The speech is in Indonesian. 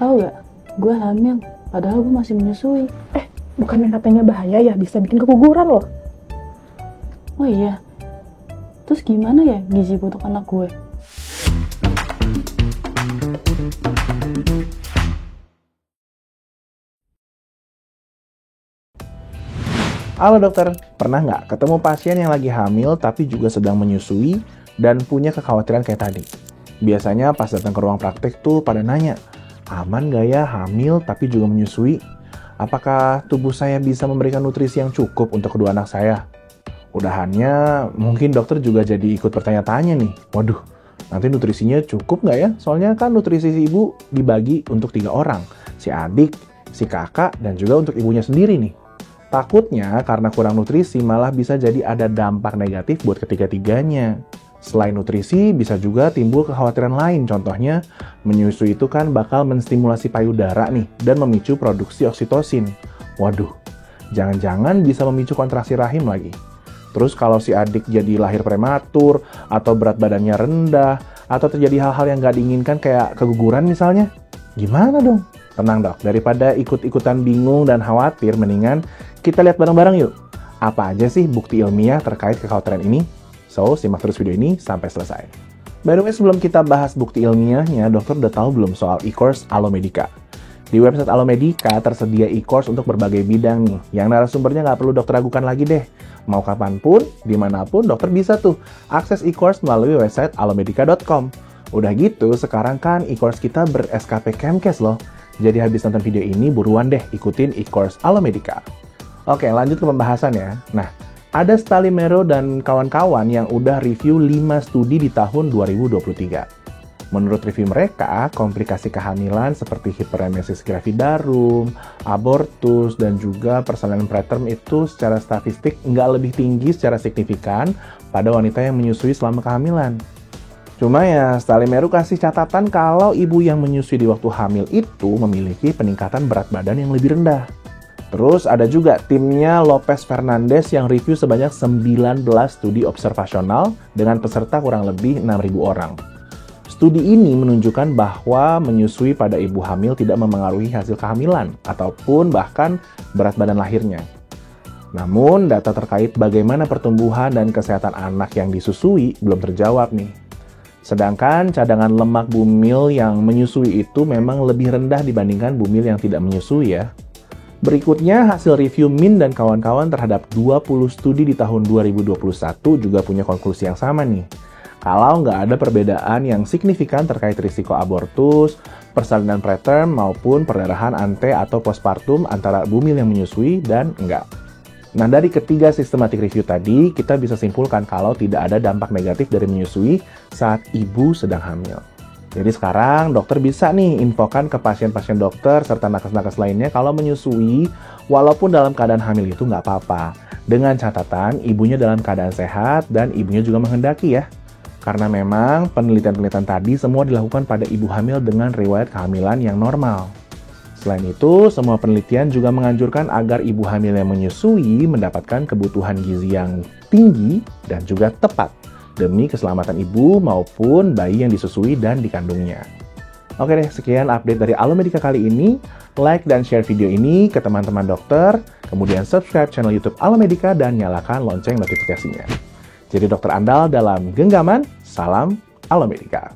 Tahu gak, gue hamil, padahal gue masih menyusui. Bukannya katanya bahaya ya, bisa bikin keguguran loh. Oh iya, terus gimana ya gizi untuk anak gue? Halo dokter, pernah nggak ketemu pasien yang lagi hamil tapi juga sedang menyusui dan punya kekhawatiran kayak tadi? Biasanya pas datang ke ruang praktek tuh pada nanya, aman nggak ya hamil tapi juga menyusui? Apakah tubuh saya bisa memberikan nutrisi yang cukup untuk kedua anak saya? Udahannya mungkin dokter juga jadi ikut bertanya-tanya nih, waduh, nanti nutrisinya cukup nggak ya? Soalnya kan nutrisi si ibu dibagi untuk 3 orang, si adik, si kakak, dan juga untuk ibunya sendiri nih. Takutnya karena kurang nutrisi malah bisa jadi ada dampak negatif buat ketiga-tiganya. Selain nutrisi, bisa juga timbul kekhawatiran lain. Contohnya, menyusui itu kan bakal menstimulasi payudara nih dan memicu produksi oksitosin. Waduh, jangan-jangan bisa memicu kontraksi rahim lagi. Terus kalau si adik jadi lahir prematur, atau berat badannya rendah, atau terjadi hal-hal yang nggak diinginkan kayak keguguran misalnya, gimana dong? Tenang dok, daripada ikut-ikutan bingung dan khawatir, mendingan kita lihat bareng-bareng yuk. Apa aja sih bukti ilmiah terkait kekhawatiran ini? So, simak terus video ini sampai selesai. By the way, sebelum kita bahas bukti ilmiahnya, dokter udah tahu belum soal e-course Alomedica? Di website Alomedica tersedia e-course untuk berbagai bidang nih, yang narasumbernya nggak perlu dokter ragukan lagi deh. Mau kapanpun, dimanapun, dokter bisa tuh akses e-course melalui website alomedica.com. Udah gitu, sekarang kan e-course kita ber-SKP Kemkes loh. Jadi habis nonton video ini, buruan deh ikutin e-course Alomedica. Oke, lanjut ke pembahasan ya. Nah, ada Stalimero dan kawan-kawan yang udah review 5 studi di tahun 2023. Menurut review mereka, komplikasi kehamilan seperti hiperemesis gravidarum, abortus, dan juga persalinan preterm itu secara statistik nggak lebih tinggi secara signifikan pada wanita yang menyusui selama kehamilan. Cuma ya, Stalimero kasih catatan kalau ibu yang menyusui di waktu hamil itu memiliki peningkatan berat badan yang lebih rendah. Terus ada juga timnya Lopez Fernandez yang review sebanyak 19 studi observasional dengan peserta kurang lebih 6.000 orang. Studi ini menunjukkan bahwa menyusui pada ibu hamil tidak memengaruhi hasil kehamilan ataupun bahkan berat badan lahirnya. Namun, data terkait bagaimana pertumbuhan dan kesehatan anak yang disusui belum terjawab nih. Sedangkan cadangan lemak bumil yang menyusui itu memang lebih rendah dibandingkan bumil yang tidak menyusui ya. Berikutnya, hasil review Min dan kawan-kawan terhadap 20 studi di tahun 2021 juga punya konklusi yang sama nih. Kalau nggak ada perbedaan yang signifikan terkait risiko abortus, persalinan preterm maupun perdarahan ante atau postpartum antara bumil yang menyusui dan enggak. Nah, dari ketiga sistematik review tadi, kita bisa simpulkan kalau tidak ada dampak negatif dari menyusui saat ibu sedang hamil. Jadi sekarang dokter bisa nih infokan ke pasien-pasien dokter serta nakes-nakes lainnya kalau menyusui walaupun dalam keadaan hamil itu nggak apa-apa. Dengan catatan ibunya dalam keadaan sehat dan ibunya juga menghendaki ya. Karena memang penelitian-penelitian tadi semua dilakukan pada ibu hamil dengan riwayat kehamilan yang normal. Selain itu, semua penelitian juga menganjurkan agar ibu hamil yang menyusui mendapatkan kebutuhan gizi yang tinggi dan juga tepat demi keselamatan ibu maupun bayi yang disusui dan dikandungnya. Oke deh, sekian update dari Alomedica kali ini. Like dan share video ini ke teman-teman dokter, kemudian subscribe channel YouTube Alomedica dan nyalakan lonceng notifikasinya. Jadi dokter andal dalam genggaman, salam Alomedica.